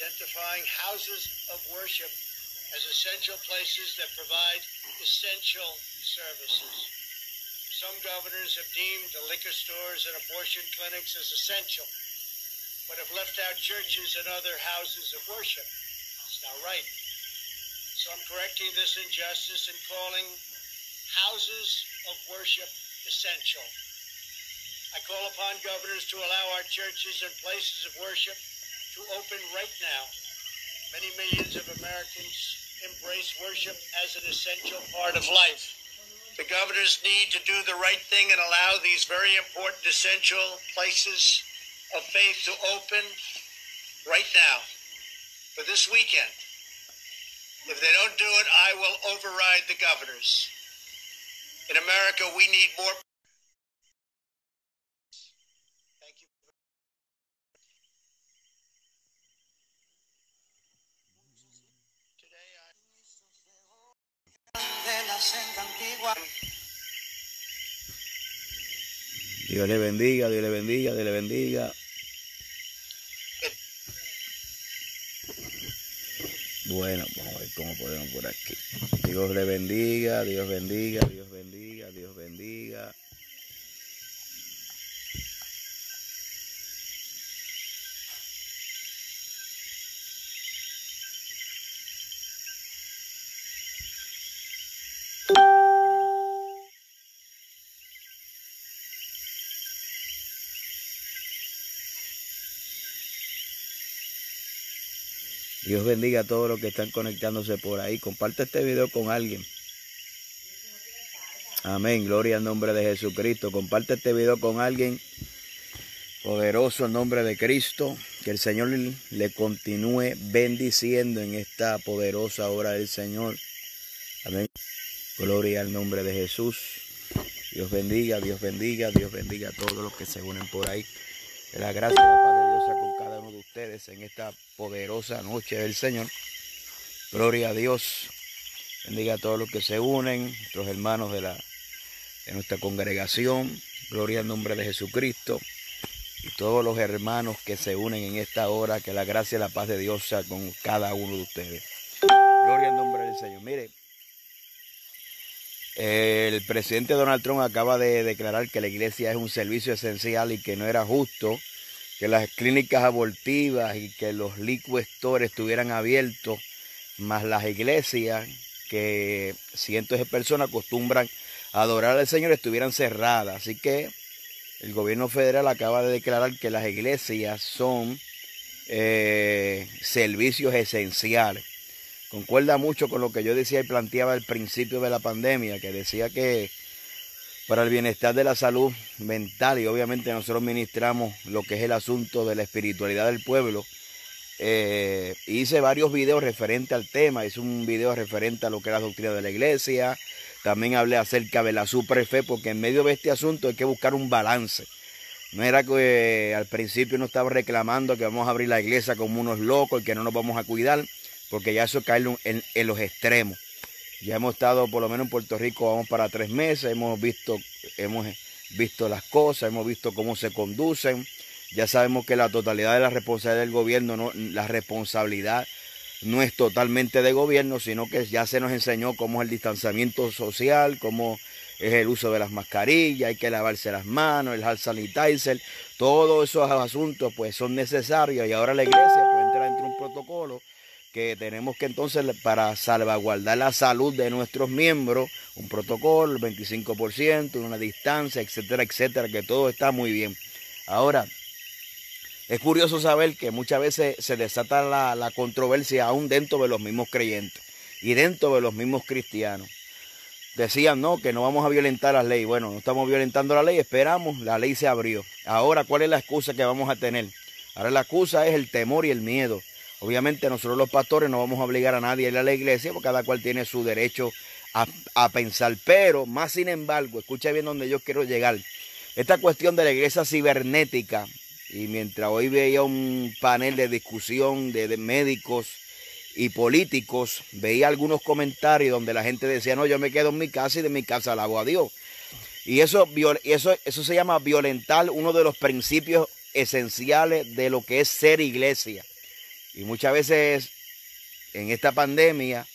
identifying houses of worship as essential places that provide essential services. Some governors have deemed the liquor stores and abortion clinics as essential, but have left out churches and other houses of worship. It's not right. So I'm correcting this injustice and calling houses of worship essential. I call upon governors to allow our churches and places of worship to open right now. Many millions of Americans embrace worship as an essential part of life. The governors need to do the right thing and allow these very important essential places of faith to open right now for this weekend. If they don't do it, I will override the governors. In America, we need more. Thank you. Today Dios le bendiga, Dios le bendiga, Dios le bendiga. Bueno, vamos a ver cómo podemos por aquí. Dios le bendiga, Dios bendiga, Dios bendiga, Dios bendiga. Dios bendiga a todos los que están conectándose por ahí. Comparte este video con alguien. Amén. Gloria al nombre de Jesucristo. Comparte este video con alguien. Poderoso el nombre de Cristo. Que el Señor le continúe bendiciendo en esta poderosa obra del Señor. Amén. Gloria al nombre de Jesús. Dios bendiga, Dios bendiga, Dios bendiga a todos los que se unen por ahí. Que la gracia y la paz de Dios sea con cada uno de ustedes en esta poderosa noche del Señor. Gloria a Dios. Bendiga a todos los que se unen, nuestros hermanos de nuestra congregación. Gloria al nombre de Jesucristo. Y todos los hermanos que se unen en esta hora, que la gracia y la paz de Dios sea con cada uno de ustedes. Gloria al nombre del Señor. Mire, el presidente Donald Trump acaba de declarar que la iglesia es un servicio esencial y que no era justo que las clínicas abortivas y que los liquor stores estuvieran abiertos, más las iglesias que cientos de personas acostumbran a adorar al Señor estuvieran cerradas. Así que el gobierno federal acaba de declarar que las iglesias son servicios esenciales. Concuerda mucho con lo que yo decía y planteaba al principio de la pandemia, que decía que para el bienestar de la salud mental, y obviamente nosotros ministramos lo que es el asunto de la espiritualidad del pueblo, hice varios videos referentes al tema. Hice un video referente a lo que es la doctrina de la iglesia. También hablé acerca de la superfe, porque en medio de este asunto hay que buscar un balance. No era que al principio no estaba reclamando que vamos a abrir la iglesia como unos locos y que no nos vamos a cuidar, porque ya eso cae en los extremos. Ya hemos estado, por lo menos en Puerto Rico, vamos para 3 meses, hemos visto las cosas, hemos visto cómo se conducen. Ya sabemos que la totalidad de la responsabilidad del gobierno, la responsabilidad no es totalmente de gobierno, sino que ya se nos enseñó cómo es el distanciamiento social, cómo es el uso de las mascarillas, hay que lavarse las manos, el hand sanitizer, todos esos asuntos pues son necesarios, y ahora la iglesia pues entra dentro de un protocolo que tenemos que entonces, para salvaguardar la salud de nuestros miembros, un protocolo, el 25%, una distancia, etcétera, etcétera, que todo está muy bien. Ahora, es curioso saber que muchas veces se desata la controversia aún dentro de los mismos creyentes y dentro de los mismos cristianos. Decían, no, que no vamos a violentar la ley. Bueno, no estamos violentando la ley, esperamos, la ley se abrió. Ahora, ¿cuál es la excusa que vamos a tener? Ahora la excusa es el temor y el miedo. Obviamente nosotros los pastores no vamos a obligar a nadie a ir a la iglesia, porque cada cual tiene su derecho a pensar. Pero, más sin embargo, escucha bien donde yo quiero llegar. Esta cuestión de la iglesia cibernética, y mientras hoy veía un panel de discusión de médicos y políticos, veía algunos comentarios donde la gente decía, no, yo me quedo en mi casa y de mi casa alabo a Dios. Y eso se llama violentar uno de los principios esenciales de lo que es ser iglesia. Y muchas veces en esta pandemia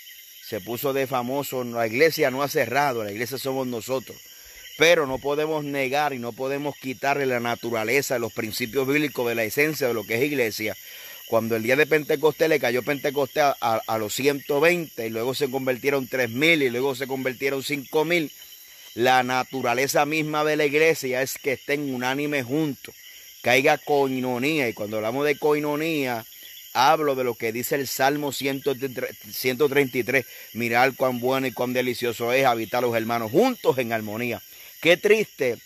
se puso de famoso, la iglesia no ha cerrado, la iglesia somos nosotros. Pero no podemos negar y no podemos quitarle la naturaleza, los principios bíblicos de la esencia de lo que es iglesia. Cuando el día de Pentecostés le cayó Pentecostés a los 120 y luego se convirtieron 3,000 y luego se convirtieron 5,000, la naturaleza misma de la iglesia es que estén unánimes juntos, que haya coinonía. Y cuando hablamos de coinonía, hablo de lo que dice el Salmo 133. Mirad cuán bueno y cuán delicioso es habitar los hermanos juntos en armonía. Qué triste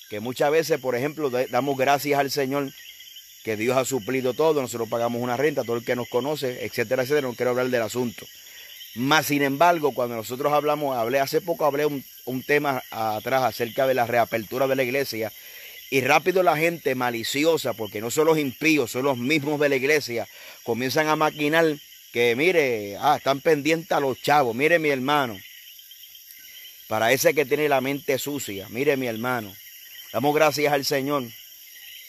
que muchas veces, por ejemplo, damos gracias al Señor que Dios ha suplido todo, nosotros pagamos una renta, todo el que nos conoce, etcétera, etcétera. No quiero hablar del asunto. Más sin embargo, cuando nosotros hace poco hablé un tema atrás acerca de la reapertura de la iglesia, y rápido la gente maliciosa, porque no son los impíos, son los mismos de la iglesia, comienzan a maquinar que mire, están pendientes a los chavos. Mire mi hermano, para ese que tiene la mente sucia, mire mi hermano, damos gracias al Señor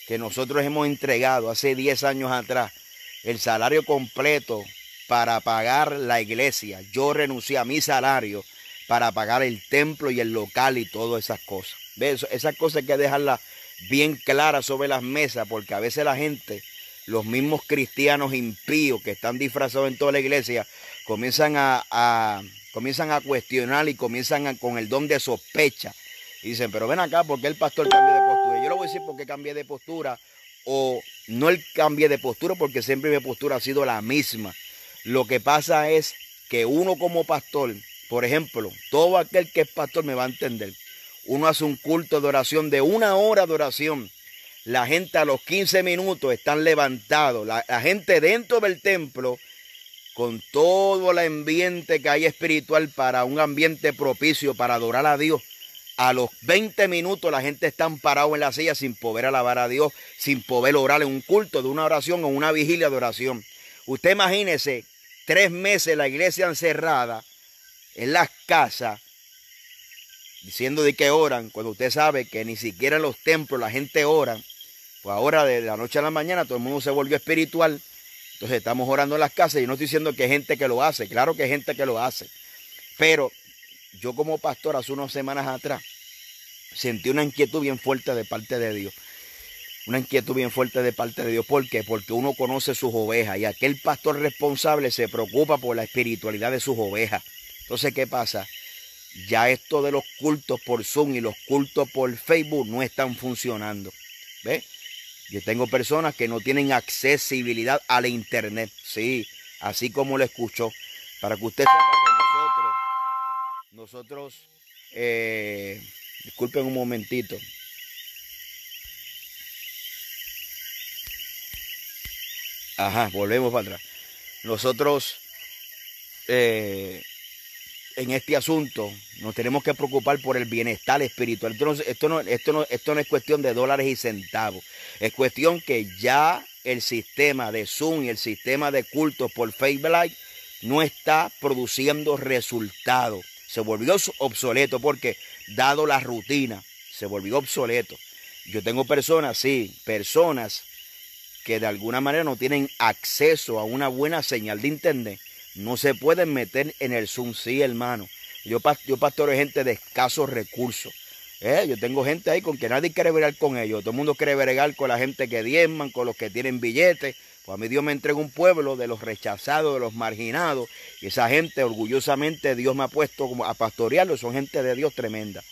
que nosotros hemos entregado hace 10 años atrás el salario completo para pagar la iglesia. Yo renuncié a mi salario para pagar el templo y el local y todas esas cosas. ¿Ves? Esas cosas hay que dejarlas bien claras sobre las mesas, porque a veces la gente, los mismos cristianos impíos que están disfrazados en toda la iglesia, comienzan a cuestionar y comienzan con el don de sospecha. Y dicen, pero ven acá, ¿por qué el pastor cambió de postura? Yo le voy a decir por qué cambié de postura, o no el cambié de postura, porque siempre mi postura ha sido la misma. Lo que pasa es que uno como pastor, por ejemplo, todo aquel que es pastor me va a entender. Uno hace un culto de oración de 1 hora de oración. La gente a los 15 minutos están levantados. La gente dentro del templo, con todo el ambiente que hay espiritual para un ambiente propicio para adorar a Dios. A los 20 minutos la gente está parado en la silla sin poder alabar a Dios, sin poder orar en un culto de una oración o una vigilia de oración. Usted imagínese 3 meses la iglesia encerrada en las casas, diciendo de que oran, cuando usted sabe que ni siquiera en los templos la gente ora. Pues ahora de la noche a la mañana todo el mundo se volvió espiritual. Entonces estamos orando en las casas. Y no estoy diciendo que hay gente que lo hace, claro que hay gente que lo hace. Pero yo como pastor hace unas semanas atrás sentí una inquietud bien fuerte de parte de Dios. Una inquietud bien fuerte de parte de Dios. ¿Por qué? Porque uno conoce sus ovejas y aquel pastor responsable se preocupa por la espiritualidad de sus ovejas. Entonces, ¿qué pasa? Ya esto de los cultos por Zoom y los cultos por Facebook no están funcionando. ¿Ves? Yo tengo personas que no tienen accesibilidad a la internet. Sí, así como lo escuchó. Para que usted sepa que nosotros disculpen un momentito. Ajá, volvemos para atrás. Nosotros en este asunto nos tenemos que preocupar por el bienestar espiritual. Esto no es cuestión de dólares y centavos. Es cuestión que ya el sistema de Zoom y el sistema de cultos por Facebook Live no está produciendo resultados. Se volvió obsoleto porque, dado la rutina, se volvió obsoleto. Yo tengo personas que de alguna manera no tienen acceso a una buena señal de internet. No se pueden meter en el Zoom, sí, hermano. Yo pastoreo gente de escasos recursos. Yo tengo gente ahí con que nadie quiere bregar con ellos. Todo el mundo quiere bregar con la gente que diezman, con los que tienen billetes. Pues a mí Dios me entrega un pueblo de los rechazados, de los marginados. Y esa gente, orgullosamente, Dios me ha puesto como a pastorearlo. Son gente de Dios tremenda.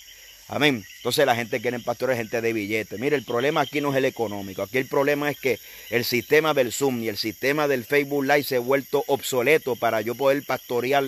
Amén. Entonces la gente quiere pastorear gente de billetes. Mire, el problema aquí no es el económico. Aquí el problema es que el sistema del Zoom y el sistema del Facebook Live se ha vuelto obsoleto para yo poder pastorear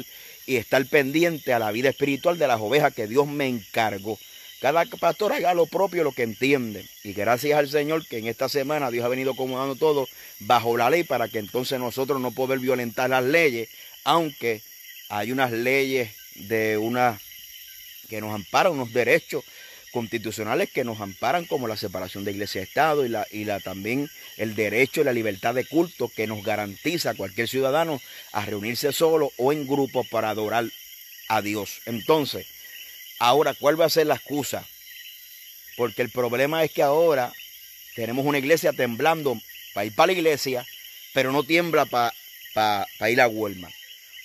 y estar pendiente a la vida espiritual de las ovejas que Dios me encargó. Cada pastor haga lo propio, lo que entiende. Y gracias al Señor que en esta semana Dios ha venido acomodando todo bajo la ley para que entonces nosotros no poder violentar las leyes, aunque hay unas leyes que nos amparan, unos derechos constitucionales que nos amparan, como la separación de iglesia y Estado y también el derecho y la libertad de culto que nos garantiza a cualquier ciudadano a reunirse solo o en grupo para adorar a Dios. Entonces, ahora, ¿cuál va a ser la excusa? Porque el problema es que ahora tenemos una iglesia temblando para ir para la iglesia, pero no tiembla para para ir a Walmart,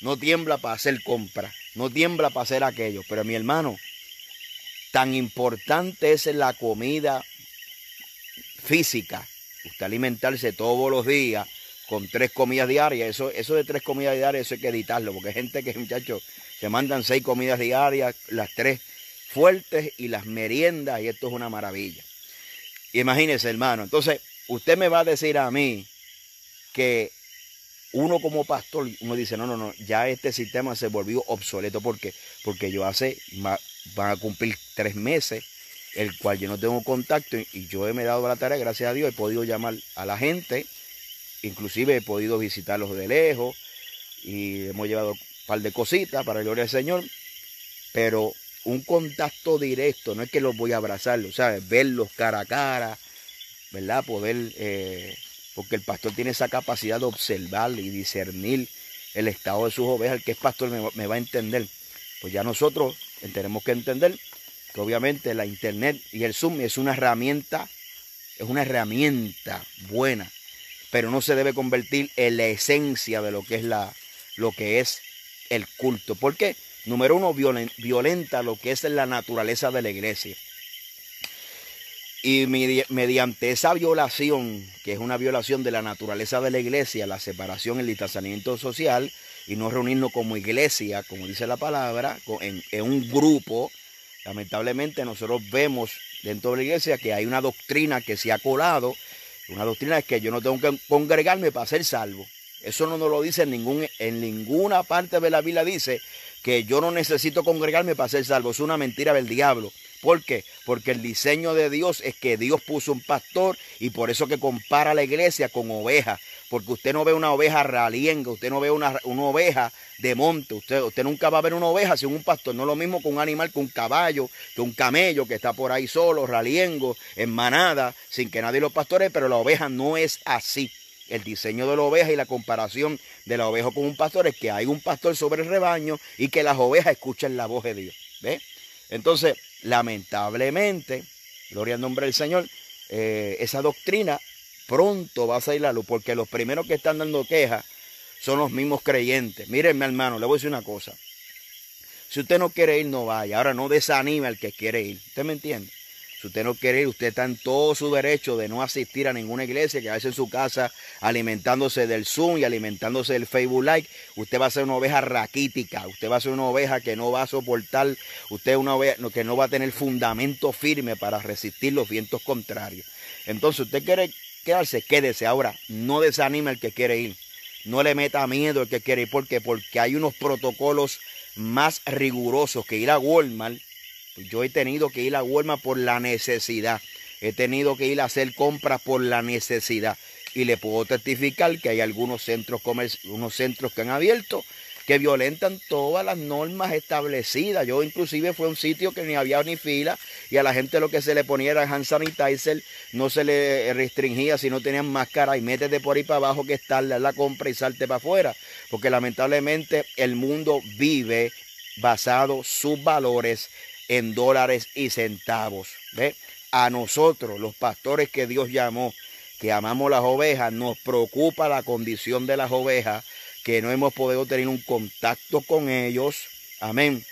no tiembla para hacer compras, no tiembla para hacer aquello. Pero mi hermano, tan importante es la comida física, usted alimentarse todos los días con 3 comidas diarias. Eso de 3 comidas diarias, eso hay que editarlo, porque hay gente que, muchachos, se mandan 6 comidas diarias, las 3 fuertes y las meriendas, y esto es una maravilla. Imagínese, hermano, entonces usted me va a decir a mí que uno como pastor, uno dice, no, ya este sistema se volvió obsoleto. ¿Por qué? Porque yo van a cumplir 3 meses, el cual yo no tengo contacto, y yo me he dado la tarea, gracias a Dios, he podido llamar a la gente, inclusive he podido visitarlos de lejos, y hemos llevado un par de cositas para la gloria del Señor, pero un contacto directo, no es que los voy a abrazar, ¿sabes? Verlos cara a cara, ¿verdad? Poder, porque el pastor tiene esa capacidad de observar y discernir el estado de sus ovejas. El que es pastor me va a entender. Pues ya nosotros tenemos que entender que obviamente la internet y el Zoom es una herramienta buena, pero no se debe convertir en la esencia de lo que es el culto. ¿Por qué? Número 1, violenta lo que es la naturaleza de la iglesia. Y mediante esa violación, que es una violación de la naturaleza de la iglesia, la separación, el distanciamiento social, y no reunirnos como iglesia, como dice la palabra, en un grupo, lamentablemente nosotros vemos dentro de la iglesia que hay una doctrina que se ha colado. Una doctrina es que yo no tengo que congregarme para ser salvo. Eso no nos lo dice en ninguna parte de la Biblia, dice que yo no necesito congregarme para ser salvo. Es una mentira del diablo. ¿Por qué? Porque el diseño de Dios es que Dios puso un pastor, y por eso que compara la iglesia con ovejas. Porque usted no ve una oveja ralienga, usted no ve una oveja de monte. Usted nunca va a ver una oveja sin un pastor. No es lo mismo con un animal, que un caballo, que un camello que está por ahí solo, raliengo, en manada, sin que nadie lo pastoree. Pero la oveja no es así. El diseño de la oveja y la comparación de la oveja con un pastor es que hay un pastor sobre el rebaño y que las ovejas escuchan la voz de Dios. ¿Ve? Entonces, lamentablemente, gloria al nombre del Señor, esa doctrina pronto va a salir a la luz, porque los primeros que están dando quejas son los mismos creyentes. Miren, mi hermano, le voy a decir una cosa. Si usted no quiere ir, no vaya. Ahora, no desanime al que quiere ir. ¿Usted me entiende? Si usted no quiere ir, usted está en todo su derecho de no asistir a ninguna iglesia, quedarse en su casa alimentándose del Zoom y alimentándose del Facebook Live. Usted va a ser una oveja raquítica, usted va a ser una oveja que no va a soportar, usted es una oveja que no va a tener fundamento firme para resistir los vientos contrarios. Entonces, usted quiere quedarse, quédese. Ahora, no desanime al que quiere ir, no le meta miedo al que quiere ir. ¿Por qué? Porque hay unos protocolos más rigurosos que ir a Walmart. Yo he tenido que ir a Walmart por la necesidad. He tenido que ir a hacer compras por la necesidad. Y le puedo testificar que hay algunos centros que han abierto que violentan todas las normas establecidas. Yo inclusive fue a un sitio que ni había ni fila, y a la gente lo que se le ponía era hand sanitizer, no se le restringía si no tenían máscara, y métete por ahí para abajo que está la compra y salte para afuera. Porque lamentablemente el mundo vive basado sus valores en dólares y centavos. ¿Ve? A nosotros, los pastores que Dios llamó, que amamos las ovejas, nos preocupa la condición de las ovejas, que no hemos podido tener un contacto con ellos, amén,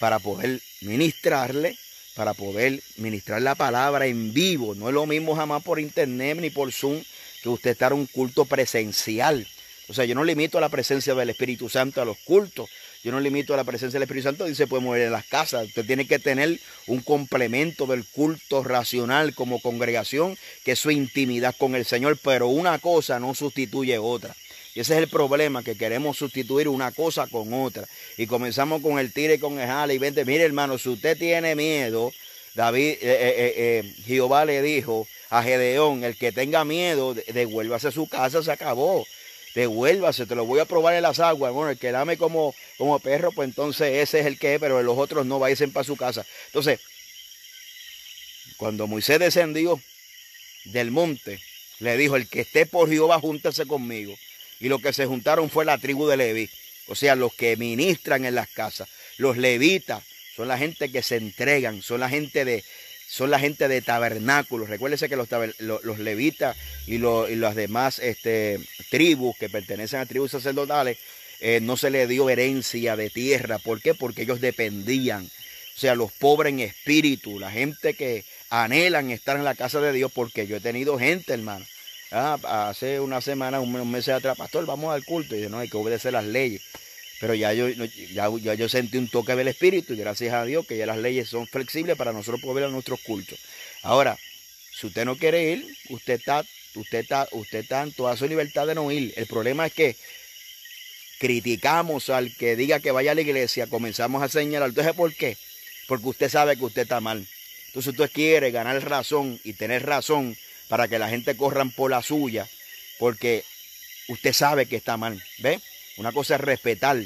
para poder ministrarle, para poder ministrar la palabra en vivo. No es lo mismo jamás por internet ni por Zoom que usted estar en un culto presencial. O sea, yo no limito la presencia del Espíritu Santo a los cultos. Yo no limito la presencia del Espíritu Santo y se puede mover en las casas. Usted tiene que tener un complemento del culto racional como congregación, que es su intimidad con el Señor, pero una cosa no sustituye otra. Y ese es el problema, que queremos sustituir una cosa con otra. Y comenzamos con el tire y con el jale y vente. Mire, hermano, si usted tiene miedo, Jehová le dijo a Gedeón, el que tenga miedo, devuélvase a su casa, se acabó. Devuélvase, te lo voy a probar en las aguas. Bueno, el que lame como perro, pues entonces ese es el que es, pero los otros no, vayan para su casa. Entonces, cuando Moisés descendió del monte, le dijo, el que esté por Jehová, júntese conmigo. Y lo que se juntaron fue la tribu de Leví, o sea, los que ministran en las casas. Los levitas son la gente que se entregan, son la gente son la gente de tabernáculos. Recuérdense que los levitas y las demás tribus que pertenecen a tribus sacerdotales, no se les dio herencia de tierra. ¿Por qué? Porque ellos dependían. O sea, los pobres en espíritu, la gente que anhelan estar en la casa de Dios, porque yo he tenido gente, hermano. Hace una semana, unos meses atrás, pastor, vamos al culto. Y dice, no, hay que obedecer las leyes. Pero ya yo sentí un toque del Espíritu y gracias a Dios que ya las leyes son flexibles para nosotros poder ir a nuestros cultos. Ahora, si usted no quiere ir, usted está en toda su libertad de no ir. El problema es que criticamos al que diga que vaya a la iglesia, comenzamos a señalar. Entonces, ¿por qué? Porque usted sabe que usted está mal. Entonces usted quiere ganar razón y tener razón para que la gente corran por la suya, porque usted sabe que está mal. ¿Ve? Una cosa es respetar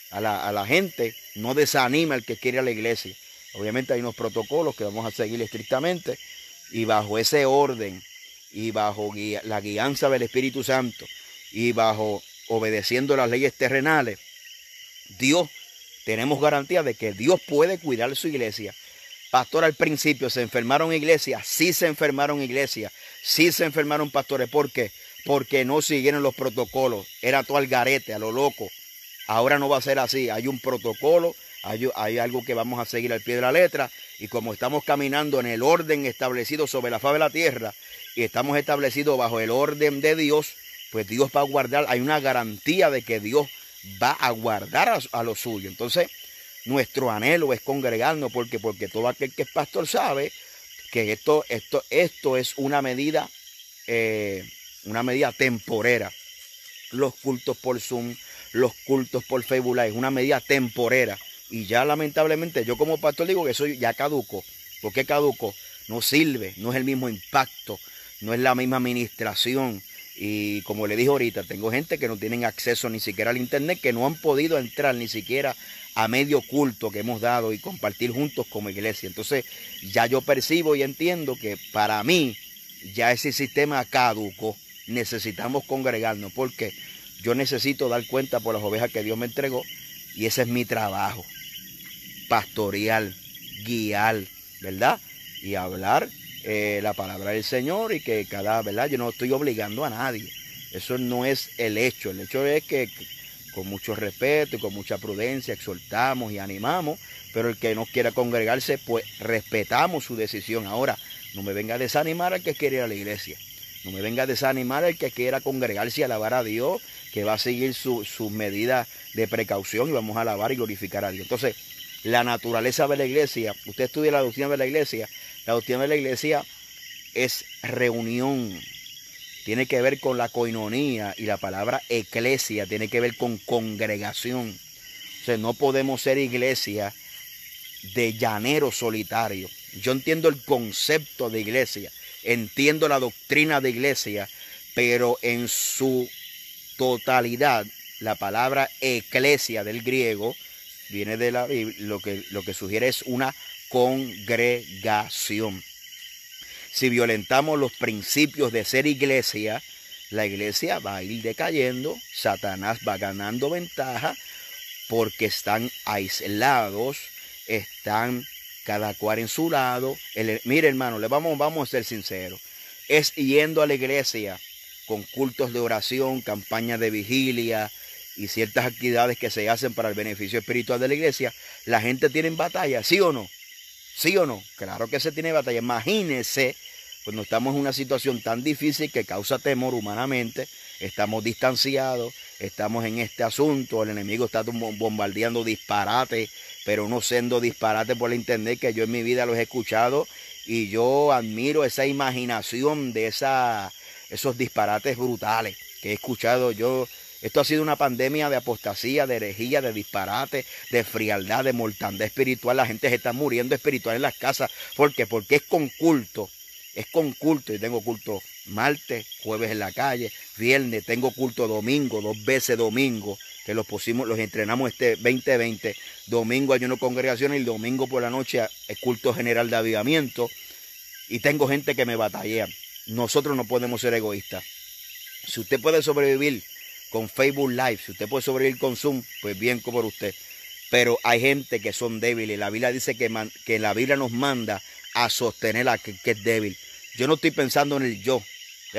a la gente, no desanima al que quiere ir a la iglesia. Obviamente hay unos protocolos que vamos a seguir estrictamente y bajo ese orden y bajo la guianza del Espíritu Santo y bajo obedeciendo las leyes terrenales, tenemos garantía de que Dios puede cuidar su iglesia. Pastor, al principio se enfermaron iglesias, sí se enfermaron iglesias, sí se enfermaron pastores. ¿Por qué? Porque no siguieron los protocolos. Era todo al garete, a lo loco. Ahora no va a ser así. Hay un protocolo, hay algo que vamos a seguir al pie de la letra. Y como estamos caminando en el orden establecido sobre la faz de la tierra y estamos establecidos bajo el orden de Dios, pues Dios va a guardar. Hay una garantía de que Dios va a guardar a lo suyo. Entonces, nuestro anhelo es congregarnos porque todo aquel que es pastor sabe que esto es una medida temporera. Los cultos por Zoom, los cultos por Facebook Live, una medida temporera. Y ya lamentablemente yo como pastor digo que eso ya caducó. ¿Por qué caducó? No sirve, no es el mismo impacto, no es la misma administración. Y como le dije ahorita, tengo gente que no tienen acceso ni siquiera al internet, que no han podido entrar ni siquiera a medio culto que hemos dado y compartir juntos como iglesia. Entonces ya yo percibo y entiendo que para mí ya ese sistema caducó. Necesitamos congregarnos porque yo necesito dar cuenta por las ovejas que Dios me entregó y ese es mi trabajo. Pastorear, guiar, ¿verdad? Y hablar la palabra del Señor y que ¿verdad? Yo no estoy obligando a nadie. Eso no es el hecho. El hecho es que con mucho respeto y con mucha prudencia exhortamos y animamos, pero el que no quiera congregarse, pues respetamos su decisión. Ahora, no me venga a desanimar al que quiere ir a la iglesia. No me venga a desanimar al que quiera congregarse y alabar a Dios, que va a seguir sus medidas de precaución y vamos a alabar y glorificar a Dios. Entonces, la naturaleza de la iglesia, usted estudia la doctrina de la iglesia es reunión, tiene que ver con la coinonía y la palabra eclesia tiene que ver con congregación. O sea, no podemos ser iglesia de llanero solitario. Yo entiendo el concepto de iglesia, entiendo la doctrina de iglesia, pero en su totalidad, la palabra eclesia del griego viene de la Biblia, lo que sugiere es una congregación. Si violentamos los principios de ser iglesia, la iglesia va a ir decayendo, Satanás va ganando ventaja porque están aislados, están cada cual en su lado. Mire, hermano, vamos a ser sinceros, es yendo a la iglesia con cultos de oración, campañas de vigilia y ciertas actividades que se hacen para el beneficio espiritual de la iglesia, la gente tiene batalla, ¿sí o no? ¿Sí o no? Claro que se tiene batalla. Imagínense cuando estamos en una situación tan difícil que causa temor humanamente, estamos distanciados, estamos en este asunto, el enemigo está bombardeando disparates, pero no siendo disparates por el internet que yo en mi vida los he escuchado y yo admiro esa imaginación de esos disparates brutales que he escuchado yo. Esto ha sido una pandemia de apostasía, de herejía, de disparate, de frialdad, de mortandad espiritual. La gente se está muriendo espiritual en las casas. ¿Por qué? Porque es con culto. Es con culto. Yo tengo culto martes, jueves en la calle, viernes, tengo culto domingo, 2 veces domingo, que los entrenamos este 2020. Domingo hay una congregación y el domingo por la noche es culto general de avivamiento. Y tengo gente que me batallea. Nosotros no podemos ser egoístas. Si usted puede sobrevivir con Facebook Live, si usted puede sobrevivir con Zoom, pues bien por usted. Pero hay gente que son débiles. La Biblia dice que la Biblia nos manda a sostener a aquel que es débil. Yo no estoy pensando en el yo,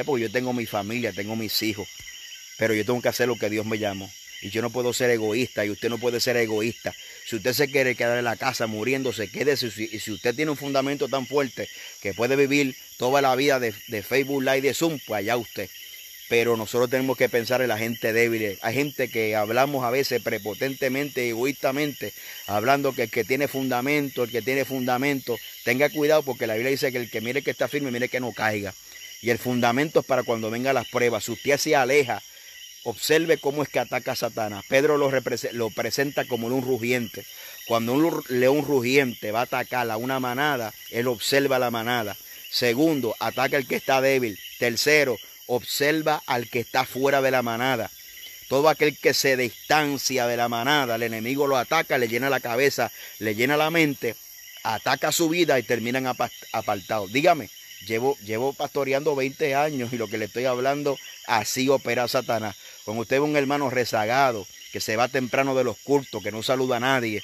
porque yo tengo mi familia, tengo mis hijos, pero yo tengo que hacer lo que Dios me llamó. Y yo no puedo ser egoísta y usted no puede ser egoísta. Si usted se quiere quedar en la casa muriéndose, quédese. Y si usted tiene un fundamento tan fuerte que puede vivir toda la vida de Facebook Live, de Zoom, pues allá usted. Pero nosotros tenemos que pensar en la gente débil. Hay gente que hablamos a veces prepotentemente, egoístamente, hablando que el que tiene fundamento, tenga cuidado porque la Biblia dice que el que mire que está firme, mire que no caiga. Y el fundamento es para cuando vengan las pruebas. Si usted se aleja, observe cómo es que ataca a Satanás. Pedro lo presenta como un rugiente. Cuando un león rugiente va a atacar a una manada, él observa la manada. Segundo, ataca al que está débil. Tercero, observa al que está fuera de la manada. Todo aquel que se distancia de la manada, el enemigo lo ataca, le llena la cabeza, le llena la mente, ataca su vida y terminan apartados. Dígame, llevo pastoreando 20 años y lo que le estoy hablando, así opera Satanás. Cuando usted ve un hermano rezagado, que se va temprano de los cultos, que no saluda a nadie,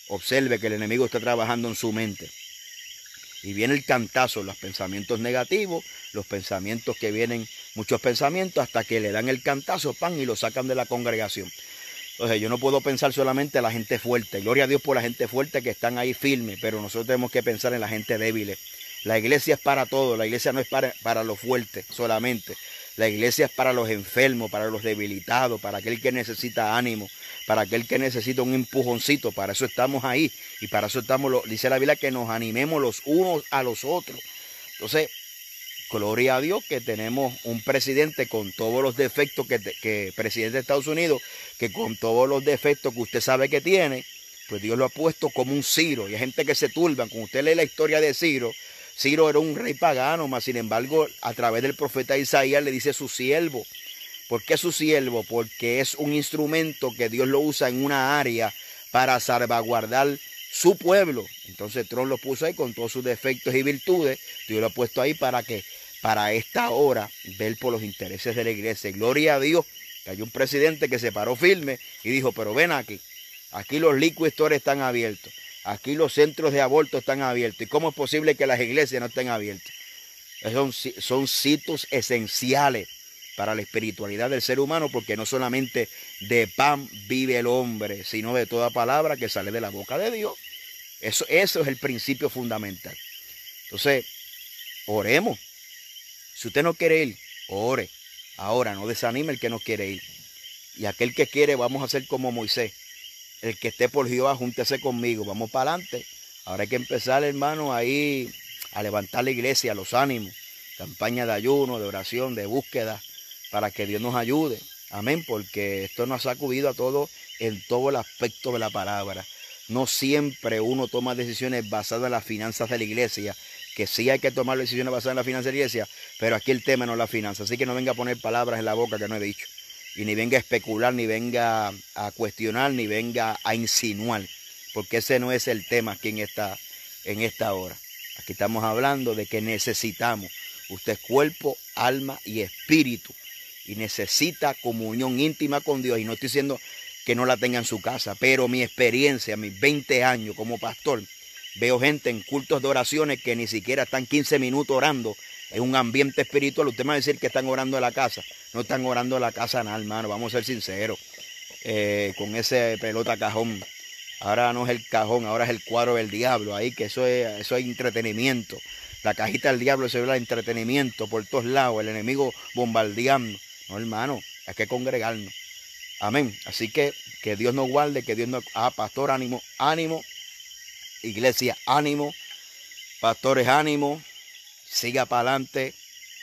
observe que el enemigo está trabajando en su mente. Y viene el cantazo, los pensamientos negativos, los pensamientos que vienen, muchos pensamientos, hasta que le dan el cantazo, pan, y lo sacan de la congregación. Entonces yo no puedo pensar solamente en la gente fuerte. Gloria a Dios por la gente fuerte que están ahí firmes, pero nosotros tenemos que pensar en la gente débil. La iglesia es para todo, la iglesia no es para los fuertes solamente. La iglesia es para los enfermos, para los debilitados, para aquel que necesita ánimo, para aquel que necesita un empujoncito. Para eso estamos ahí y para eso estamos, dice la Biblia, que nos animemos los unos a los otros. Entonces, gloria a Dios que tenemos un presidente con todos los defectos que presidente de Estados Unidos, que con todos los defectos que usted sabe que tiene, pues Dios lo ha puesto como un Ciro. Y hay gente que se turban. Cuando usted lee la historia de Ciro, Ciro era un rey pagano, mas sin embargo, a través del profeta Isaías le dice su siervo. ¿Por qué su siervo? Porque es un instrumento que Dios lo usa en una área para salvaguardar su pueblo. Entonces Trump lo puso ahí con todos sus defectos y virtudes. Dios lo ha puesto ahí para que, para esta hora, ver por los intereses de la iglesia. Gloria a Dios que hay un presidente que se paró firme y dijo, pero ven aquí los liquor stores están abiertos. Aquí los centros de aborto están abiertos. ¿Y cómo es posible que las iglesias no estén abiertas? Son sitios esenciales para la espiritualidad del ser humano, porque no solamente de pan vive el hombre, sino de toda palabra que sale de la boca de Dios. Eso es el principio fundamental. Entonces, oremos. Si usted no quiere ir, ore. Ahora, no desanime el que no quiere ir. Y aquel que quiere, vamos a hacer como Moisés. El que esté por Jehová, júntese conmigo. Vamos para adelante. Ahora hay que empezar, hermano, ahí a levantar la iglesia, los ánimos. Campaña de ayuno, de oración, de búsqueda, para que Dios nos ayude. Amén, porque esto nos ha sacudido a todos en todo el aspecto de la palabra. No siempre uno toma decisiones basadas en las finanzas de la iglesia, que sí hay que tomar decisiones basadas en las finanzas de la iglesia, pero aquí el tema no es la finanza. Así que no venga a poner palabras en la boca que no he dicho. Y ni venga a especular, ni venga a cuestionar, ni venga a insinuar, porque ese no es el tema aquí en esta hora. Aquí estamos hablando de que necesitamos, usted es cuerpo, alma y espíritu, y necesita comunión íntima con Dios. Y no estoy diciendo que no la tenga en su casa, pero mi experiencia, mis 20 años como pastor, veo gente en cultos de oraciones que ni siquiera están 15 minutos orando. Es un ambiente espiritual. Usted me va a decir que están orando en la casa. No están orando en la casa nada, hermano. Vamos a ser sinceros. Con ese pelota cajón. Ahora no es el cajón, ahora es el cuadro del diablo. Ahí que eso es entretenimiento. La cajita del diablo se ve el entretenimiento por todos lados. El enemigo bombardeando. No, hermano. Hay que congregarnos. Amén. Así que Dios nos guarde, que Dios nos... pastor, ánimo, ánimo. Iglesia, ánimo. Pastores, ánimo. Siga para adelante,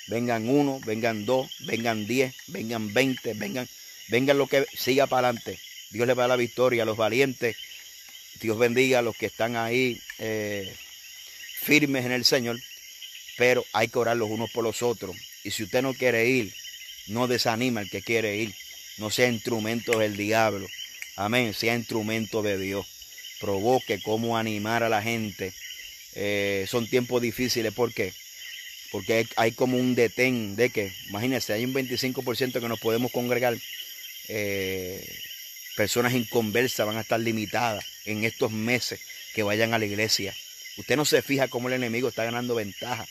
vengan 1, vengan 2, vengan 10, vengan 20, vengan lo que siga para adelante. Dios le va a dar la victoria a los valientes. Dios bendiga a los que están ahí firmes en el Señor, pero hay que orar los unos por los otros. Y si usted no quiere ir, no desanima al que quiere ir. No sea instrumento del diablo. Amén, sea instrumento de Dios. Provoque cómo animar a la gente. Son tiempos difíciles, ¿por qué? Porque hay como un detén de que, imagínense, hay un 25% que nos podemos congregar. Personas inconversas van a estar limitadas en estos meses que vayan a la iglesia. Usted no se fija cómo el enemigo está ganando ventaja.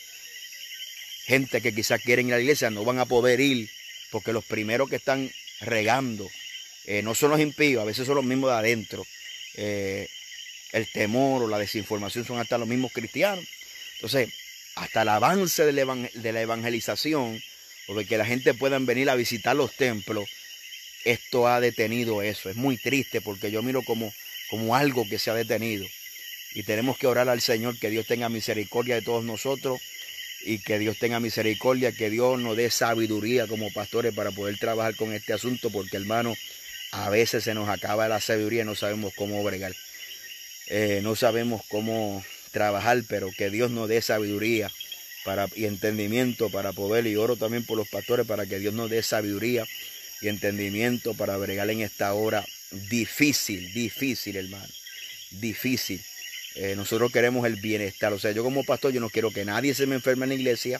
Gente que quizás quieren ir a la iglesia no van a poder ir porque los primeros que están regando no son los impíos, a veces son los mismos de adentro. El temor o la desinformación son hasta los mismos cristianos. Entonces, hasta el avance de la evangelización, o de que la gente pueda venir a visitar los templos, esto ha detenido eso. Es muy triste porque yo miro como algo que se ha detenido. Y tenemos que orar al Señor que Dios tenga misericordia de todos nosotros y que Dios tenga misericordia, que Dios nos dé sabiduría como pastores para poder trabajar con este asunto, porque hermano, a veces se nos acaba la sabiduría y no sabemos cómo bregar. No sabemos cómo trabajar, pero que Dios nos dé sabiduría y entendimiento para poder, y oro también por los pastores para que Dios nos dé sabiduría y entendimiento para bregar en esta hora difícil, hermano, difícil. Nosotros queremos el bienestar. O sea, yo como pastor, yo no quiero que nadie se me enferme en la iglesia,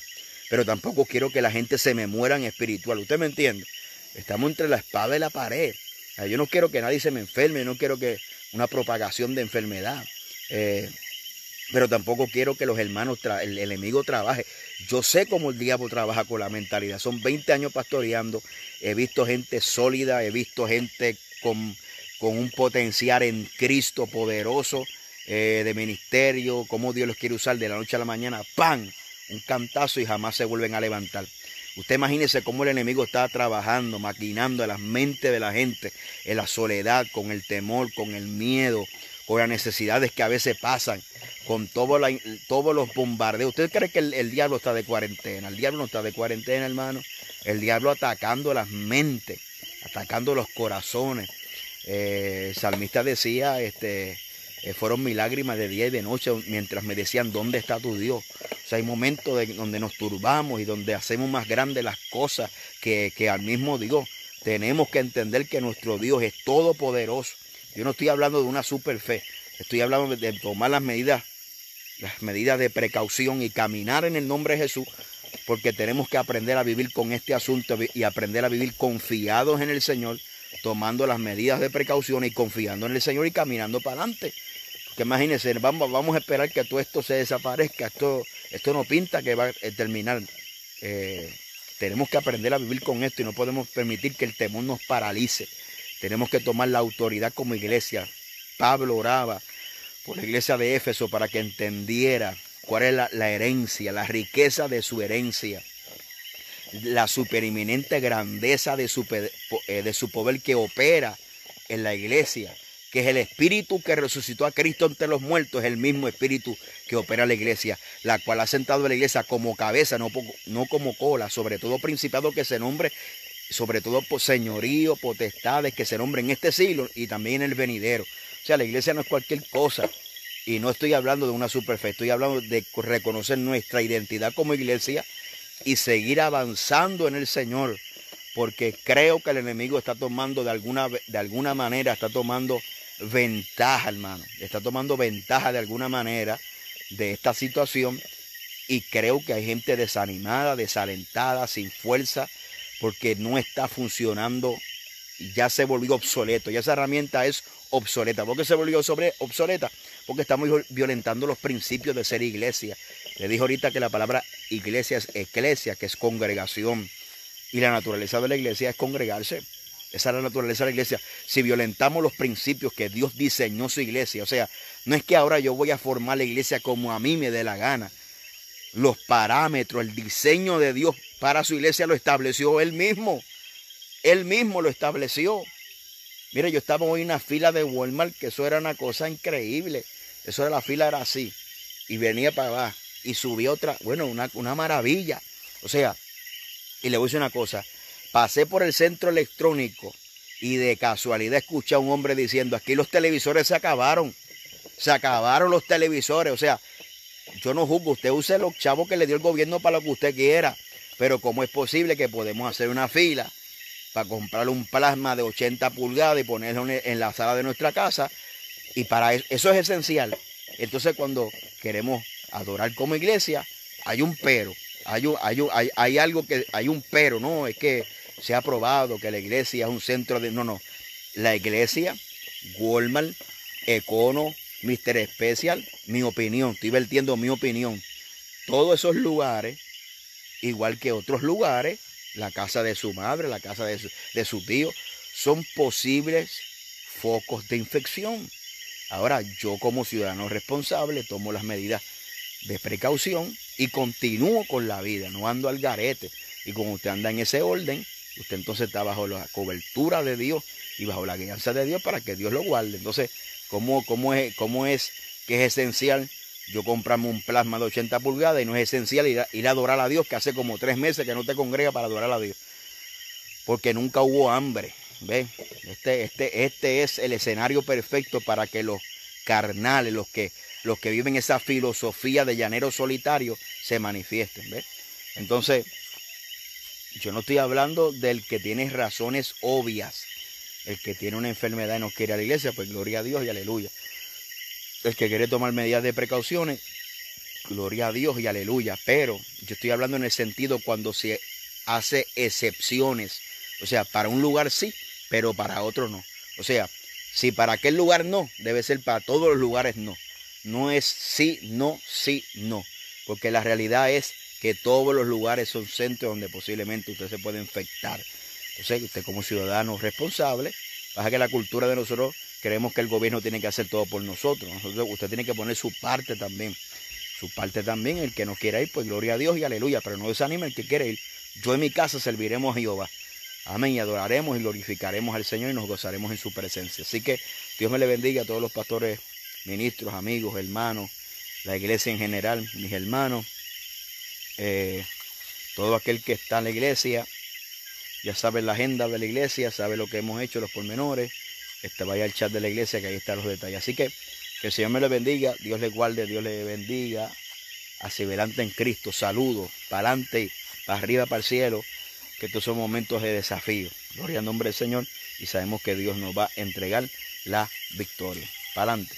pero tampoco quiero que la gente se me muera en espiritual. ¿Usted me entiende? Estamos entre la espada y la pared. Yo no quiero que nadie se me enferme, yo no quiero que una propagación de enfermedad. Pero tampoco quiero que los hermanos, el enemigo trabaje. Yo sé cómo el diablo trabaja con la mentalidad. Son 20 años pastoreando. He visto gente sólida, he visto gente con un potencial en Cristo poderoso, de ministerio, cómo Dios los quiere usar de la noche a la mañana. ¡Pam! Un cantazo y jamás se vuelven a levantar. Usted imagínese cómo el enemigo está trabajando, maquinando en las mentes de la gente, en la soledad, con el temor, con el miedo, con las necesidades que a veces pasan, con todos los bombardeos. ¿Usted cree que el diablo está de cuarentena? El diablo no está de cuarentena, hermano. El diablo atacando las mentes, atacando los corazones. El salmista decía, fueron mis lágrimas de día y de noche mientras me decían, ¿dónde está tu Dios? O sea, hay momentos donde nos turbamos y donde hacemos más grandes las cosas que al mismo Dios. Tenemos que entender que nuestro Dios es todopoderoso. Yo no estoy hablando de una super fe. Estoy hablando de tomar las medidas de precaución y caminar en el nombre de Jesús, porque tenemos que aprender a vivir con este asunto y aprender a vivir confiados en el Señor, tomando las medidas de precaución y confiando en el Señor y caminando para adelante. Que imagínense, vamos a esperar que todo esto se desaparezca. Esto no pinta que va a terminar. Tenemos que aprender a vivir con esto y no podemos permitir que el temor nos paralice. Tenemos que tomar la autoridad como iglesia. Pablo oraba por la iglesia de Éfeso para que entendiera cuál es la herencia, la riqueza de su herencia, la supereminente grandeza de su poder que opera en la iglesia, que es el espíritu que resucitó a Cristo entre los muertos, es el mismo espíritu que opera en la iglesia, la cual ha sentado a la iglesia como cabeza, no como cola, sobre todo principado que se nombre, sobre todo por señorío, potestades que se nombren en este siglo y también en el venidero. O sea, la iglesia no es cualquier cosa. Y no estoy hablando de una superfe, estoy hablando de reconocer nuestra identidad como iglesia y seguir avanzando en el Señor. Porque creo que el enemigo está tomando de alguna manera, está tomando ventaja, hermano. Está tomando ventaja de alguna manera de esta situación. Y creo que hay gente desanimada, desalentada, sin fuerza, porque no está funcionando. Ya se volvió obsoleto, ya esa herramienta es obsoleta. ¿Por qué se volvió obsoleta? Porque estamos violentando los principios de ser iglesia. Le dije ahorita que la palabra iglesia es eclesia, que es congregación. Y la naturaleza de la iglesia es congregarse. Esa es la naturaleza de la iglesia. Si violentamos los principios que Dios diseñó su iglesia, o sea, no es que ahora yo voy a formar la iglesia como a mí me dé la gana. Los parámetros, el diseño de Dios para su iglesia lo estableció Él mismo. Él mismo lo estableció. Mire, yo estaba hoy en una fila de Walmart, que eso era una cosa increíble. Eso era, la fila era así. Y venía para abajo. Y subí otra, bueno, una maravilla. O sea, y le voy a decir una cosa. Pasé por el centro electrónico y de casualidad escuché a un hombre diciendo, aquí los televisores se acabaron. Se acabaron los televisores. O sea, yo no juzgo. Usted use los chavos que le dio el gobierno para lo que usted quiera. Pero ¿cómo es posible que podemos hacer una fila para comprar un plasma de 80 pulgadas y ponerlo en la sala de nuestra casa? Y para eso es esencial. Entonces, cuando queremos adorar como iglesia, hay un pero. Hay algo que hay un pero, no es que se ha probado que la iglesia es un centro de... No. La iglesia, Walmart, Econo, Mr. Special, mi opinión, estoy vertiendo mi opinión. Todos esos lugares, igual que otros lugares, la casa de su madre, la casa de su tío, son posibles focos de infección. Ahora, yo como ciudadano responsable tomo las medidas de precaución y continúo con la vida, no ando al garete. Y cuando usted anda en ese orden, usted entonces está bajo la cobertura de Dios y bajo la guianza de Dios para que Dios lo guarde. Entonces, ¿cómo es que es esencial yo comprarme un plasma de 80 pulgadas y no es esencial ir a adorar a Dios, que hace como 3 meses que no te congrega para adorar a Dios? Porque nunca hubo hambre. ¿Ve? Este es el escenario perfecto para que los carnales, los que viven esa filosofía de llanero solitario, se manifiesten. ¿Ve? Entonces, yo no estoy hablando del que tiene razones obvias. El que tiene una enfermedad y no quiere ir a la iglesia, pues gloria a Dios y aleluya. El que quiere tomar medidas de precauciones, gloria a Dios y aleluya. Pero yo estoy hablando en el sentido cuando se hace excepciones. O sea, para un lugar sí, pero para otro no. O sea, si para aquel lugar no, debe ser para todos los lugares no. No es sí, no, porque la realidad es que todos los lugares son centros donde posiblemente usted se puede infectar. Entonces, usted como ciudadano responsable, pasa que la cultura de nosotros creemos que el gobierno tiene que hacer todo por nosotros. Usted tiene que poner su parte también. Su parte también, el que no quiera ir, pues gloria a Dios y aleluya, pero no desanime el que quiere ir. Yo en mi casa serviremos a Jehová. Amén, y adoraremos y glorificaremos al Señor y nos gozaremos en su presencia. Así que Dios me le bendiga a todos los pastores, ministros, amigos, hermanos, la iglesia en general, mis hermanos, todo aquel que está en la iglesia, ya sabe la agenda de la iglesia, sabe lo que hemos hecho, los pormenores, vaya al chat de la iglesia que ahí están los detalles. Así que el Señor me le bendiga, Dios le guarde, Dios le bendiga, hacia adelante en Cristo, saludos, para adelante, para arriba, para el cielo, que estos son momentos de desafío. Gloria al nombre del Señor y sabemos que Dios nos va a entregar la victoria. Para adelante.